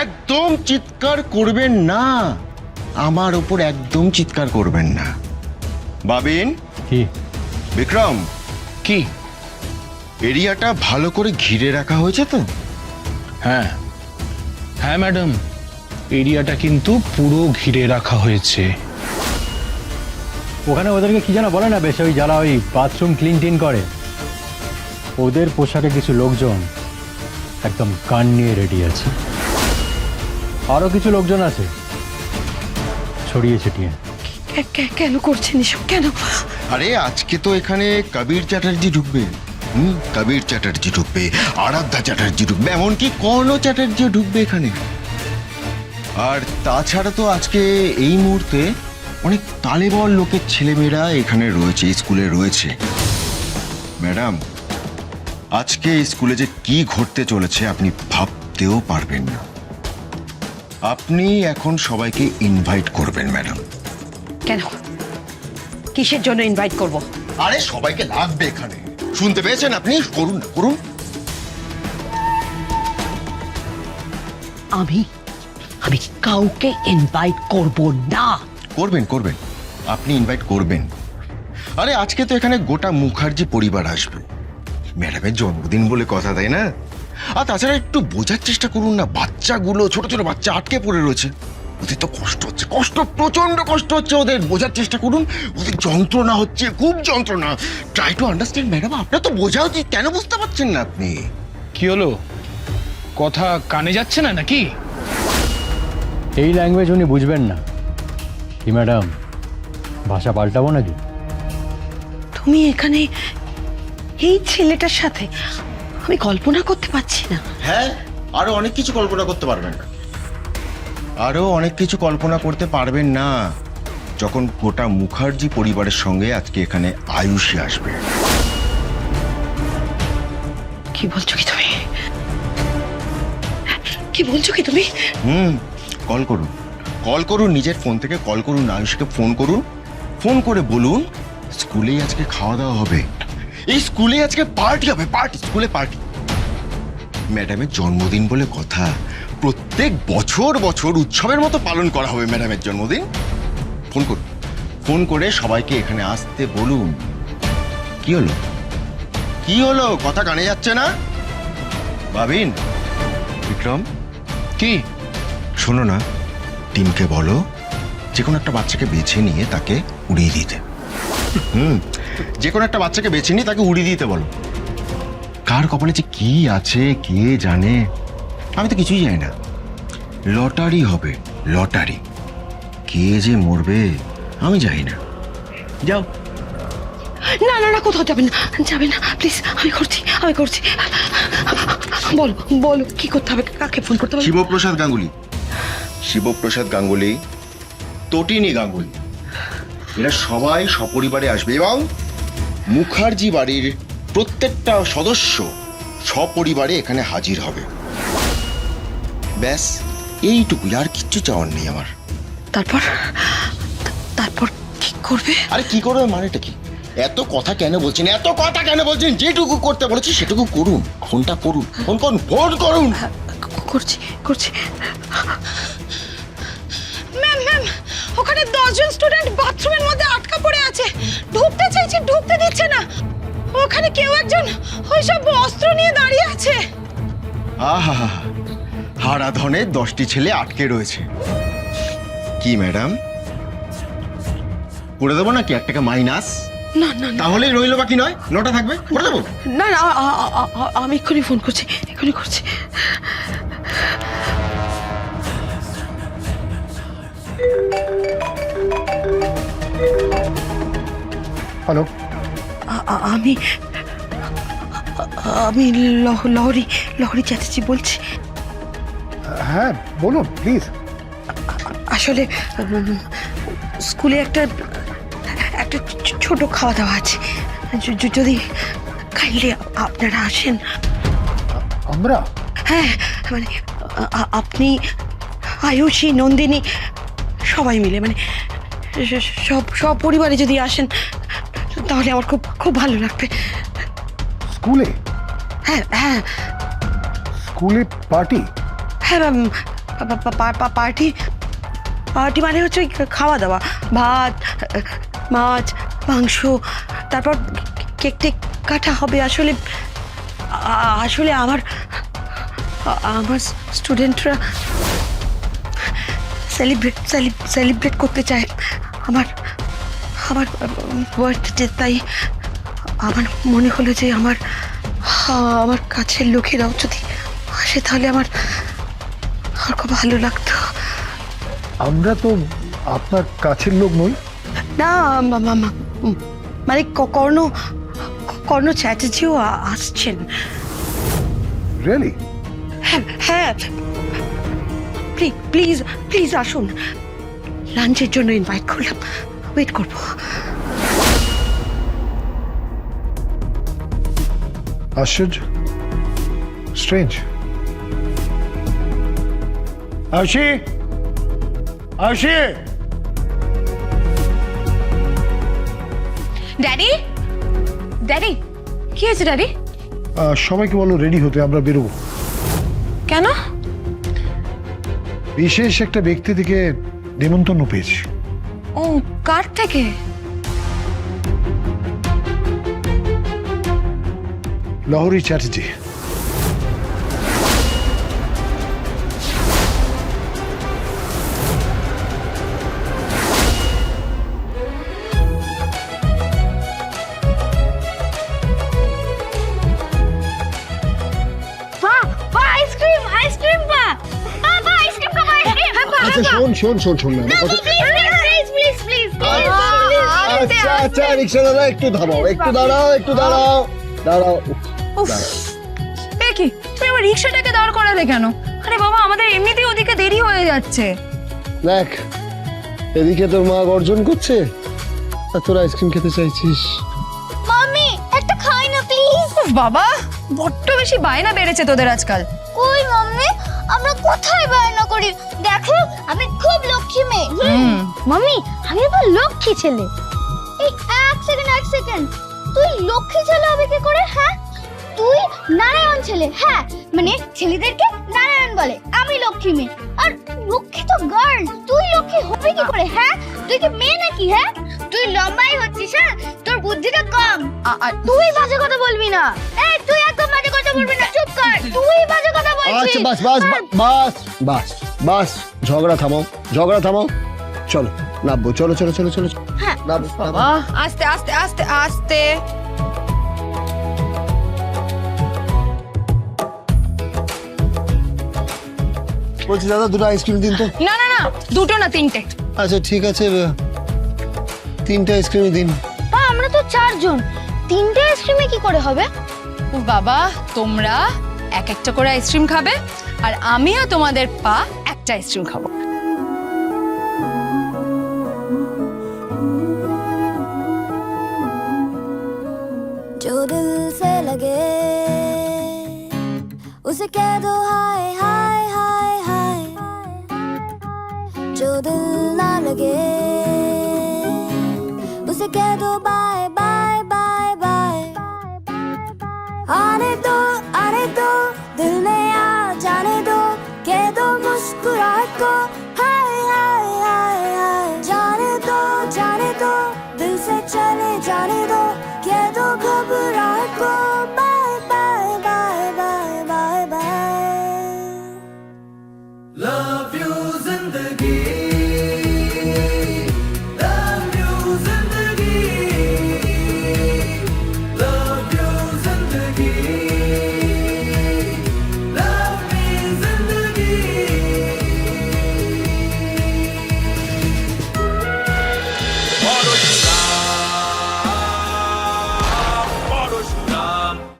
একদম চিৎকার করবেন না, আমার উপর একদম চিৎকার করবেন না। বাবিন, কি বিক্রম, কি? এরিয়াটা ভালো করে ঘিরে রাখা হয়েছে তো? হ্যাঁ হ্যাঁ ম্যাডাম, এরিয়াটা কিন্তু পুরো ঘিরে রাখা হয়েছে। ওখানে ওদেরকে কি যেন বলে না, বেশ ওই যারা ওই বাথরুম ক্লিন টিন করে, ওদের পোশাকে কিছু লোকজন একদম কান নিয়ে রেডি আছে। আরো কিছু লোকজন আছে ছড়িয়ে ছিটিয়ে। কেন করছেন এসব, কেন? আরে আজকে তো এখানে কবির চ্যাটার্জি ঢুকবে, কবির চ্যাটার্জি ঢুকবে, আরাধ্যা চ্যাটার্জি ঢুকবে, এমনকি কর্ণ চ্যাটার্জিও ঢুকবে এখানে। আর তাছাড়া তো আজকে এই মুহূর্তে অনেক তালেবর লোকের ছেলেমেয়েরা এখানে রয়েছে, স্কুলে রয়েছে। ম্যাডাম, আজকে স্কুলে যে কি ঘটতে চলেছে আপনি ভাবতেও পারবেন না। আপনি এখন সবাইকে ইনভাইট করবেন ম্যাডাম। কেন, কিসের জন্য ইনভাইট করব? আরে সবাইকে লাগবে এখানে, শুনতে পেয়েছেন আপনি? করুন না, করুন। আমি আমি কাউকে ইনভাইট করব না। করবেন করবেন, আপনি ইনভাইট করবেন। আরে আজকে তো এখানে গোটা মুখার্জি পরিবার আসবে, ম্যাডামের জন্মদিন বলে কথা, তাই না? আর তাছাড়া একটু বোঝার চেষ্টা করুন না, বাচ্চাগুলো, ছোট ছোট বাচ্চা আটকে পড়ে রয়েছে, ওদের তো কষ্ট হচ্ছে, কষ্ট, প্রচন্ড কষ্ট হচ্ছে ওদের। বোঝার চেষ্টা করুন, ওদের যন্ত্রণা হচ্ছে, খুব যন্ত্রণা। ট্রাই টু আন্ডারস্ট্যান্ড ম্যাডাম, আপনার তো বোঝা উচিত, কেন বুঝতে পারছেন না আপনি? কি হলো, কথা কানে যাচ্ছে না নাকি? এই ল্যাঙ্গুয়েজ উনি বুঝবেন না কি ম্যাডাম? ভাষা পাল্টাবো নাকি? তুমি এখানে এই ছেলেটার সাথে, আমি কল্পনা করতে পারছি না। হ্যাঁ, আরো অনেক কিছু কল্পনা করতে পারবেন না, আরো অনেক কিছু কল্পনা করতে পারবেন না, যখন গোটা মুখার্জি পরিবারের সঙ্গে আজকে এখানে আয়ুষী আসবে। কি বলছো কি তুমি? কি বলছো কি তুমি? কল করুন, কল করুন, নিজের ফোন থেকে কল করুন, আয়ুষকে ফোন করুন, ফোন করে বলুন স্কুলেই আজকে খাওয়া দাওয়া হবে, এই স্কুলে আজকে পার্টি হবে, পার্টি, স্কুলে পার্টি। ম্যাডামের জন্মদিন বলে কথা, প্রত্যেক বছর বছর উৎসবের মতো পালন করা হবে ম্যাডামের জন্মদিন। ফোন করুন, ফোন করে সবাইকে এখানে আসতে বলুন। কি হলো, কি হলো, কথা কানে যাচ্ছে না? ভাবিন, বিক্রম, কি? শোনো না, টিমকে বলো যে কোনো একটা বাচ্চাকে বেছে নিয়ে তাকে উড়িয়ে দিতে। যে কোনো একটা বাচ্চাকে বেছে নিয়ে তাকে উড়িয়ে দিতে বলো। কার কপালে যে কি আছে কে জানে, আমি তো কিছুই জানি না। লটারি হবে, লটারি, কে যে মরবে আমি জানি না। যাও। না না না, কোথাও যাবেন না, যাবেন না প্লিজ, আমি করছি, আমি করছি। বলো বলো, কি করতে হবে, কাকে ফোন করতে হবে? শিবপ্রসাদ গাঙ্গুলি, শিবপ্রসাদ গাঙ্গুলি, তটিনী গাঙ্গুলি, এরা সবাই সপরিবারে আসবে এবং মুখার্জি বাড়ির প্রত্যেকটা সদস্য সপরিবারে এখানে হাজির হবে। ব্যাস এইটুকুই, আর কিচ্ছু চাওয়ার নেই আমার। তারপর তারপর কি করবে? আরে কি করবে মানেটা কি? এত কথা কেন বলছেন, এত কথা কেন বলছেন? যেটুকু করতে বলেছি সেটুকু করুন। ফোনটা করুন, ফোন করুন, ফোন করুন। করছি করছি। ম্যাম ম্যাম, ওখানে 10 জন স্টুডেন্ট বাথরুমের মধ্যে আটকা পড়ে আছে, ঢুকতে চাইছে, ঢুকতে দিচ্ছে না। ওখানে কেউ একজন ওইসব অস্ত্র নিয়ে দাঁড়িয়ে আছে। আহা, হারাধনে 10টি ছেলে আটকে রয়েছে। কি ম্যাডাম, করে দেবো নাকি 1 টাকা মাইনাস? না না না তাহলেই রইল, বাকি নয়, 9টা থাকবে, করে দেবো। না না, আমি এক্ষুনি ফোন করছি, এক্ষুনি করছি। হ্যালো, আমি আমি লহরি লহরি চ্যাটার্জি বলছি। হ্যাঁ বলুন প্লিজ। আসলে স্কুলে একটা ছোট খাওয়া দাওয়া আছে, যদি কাইন্ডলি আপনারা আসেন। আমরা? হ্যাঁ, মানে আপনি, আয়ুষী, নন্দিনী, সবাই মিলে, মানে সব পরিবারে যদি আসেন তাহলে আমার খুব খুব ভালো লাগবে। স্কুলে? হ্যাঁ হ্যাঁ স্কুলে পার্টি? হ্যাঁ ম্যাম, পার্টি পার্টি মানে হচ্ছে ওই খাওয়া দাওয়া, ভাত, মাছ, মাংস, তারপর কেক টেক কাটা হবে। আসলে আসলে আমার আমার স্টুডেন্টরা সেলিব্রেট করতে চায় আমার আমার বার্থডে, তাই আমার মনে হলো যে আমার কাছের লোকেরাও যদি আসে তাহলে আমার খুব ভালো লাগতো। আমরা তো আপনার কাছের লোক নই। না মানে কর্ণ চ্যাটার্জিও আসছেন। রিয়েলি? হ্যাঁ, প্লিজ প্লিজ আসুন, লাঞ্চের জন্য ইনভাইট করলাম, ওয়েট করবো। আশ্চর্য, strange. Ayushi, Ayushi! Daddy, daddy, কি হয়েছে ড্যাডি? সবাইকে বলো রেডি হতে, আমরা বেরোবো। কেন? বিশেষ একটা ব্যক্তি থেকে নিমন্ত্রণ পেয়েছি। ও, কার থেকে? লাহোরি চ্যাটার্জি। আচ্ছা শোন না, আচ্ছা রিক্সা দাদা, একটু থামাও, একটু দাঁড়াও। উফ, এ কি, তুমি আবার রিক্সাটাকে দাঁড় করালে কেন? আরে বাবা, আমাদের এমনিতেই ওদিকে দেরি হয়ে যাচ্ছে। দেখ, এদিকে তোর মা গর্জন করছে আর তোর আইসক্রিম খেতে চাইছিস। মাম্মি একটা খাই না প্লিজ। উফ বাবা, বড্ড বেশি বায়না বেড়েছে তোদের আজকাল। কই মাম্মি, আমরা কোথায় বায়না করি? দেখো আমি খুব লক্ষ্মী মেয়ে। মাম্মি আমি আবার লক্ষ্মী ছেলে। এই এক সেকেন্ড, তুই লক্ষ্মী ছেলে হবে কি করে? হ্যাঁ, তুই নারায়ণ ছেলে। হ্যাঁ, মানে ছেলেদেরকে নারায়ণ বলে। আমি লক্ষ্মী মেয়ে, আর লক্ষ্মী তো গার্ল। তুই লক্ষ্মী হবে কি করে? হ্যাঁ, তুই কি মেয়ে নাকি? হ্যাঁ, তুই লম্বাই হচ্ছিস। হ্যাঁ, তোর বুদ্ধিটা কম। তুই বাজে কথা বলবি না। এই তুই একদম বাজে কথা বলবি না, চুপ কর। তুই বাজে কথা বলছিস। আচ্ছা বাস, ঝগড়া থামাও। চলো নামবো, চলো। হ্যাঁ। নামবো। বাবা, আস্তে আস্তে আস্তে আস্তে। বলছি দাদা, দুটো আইসক্রিম দিন তো। না, দুটো না, তিনটে। আচ্ছা ঠিক আছে, তিনটে আইসক্রিমই দিন। আমরা তো চারজন, তিনটে আইসক্রিমে কি করে হবে? ও বাবা, তোমরা এক একটা করে আইসক্রিম খাবে আর আমিও তোমাদের পা একটা আইসক্রিম খাবো। जो दिल से लगे उसे कह दो हाय हाय हाय हाय, जो दिल ना लगे उसे कह दो बाय बाय बाय बाय। आने दो दिल में आ जाने दो, कह दो मुस्कुराहट को हाय हाय हाय हाय। जाने दो दिल से चले जाने दो, कह दो घबराहट को bye bye bye bye bye bye. Love you जिंदगी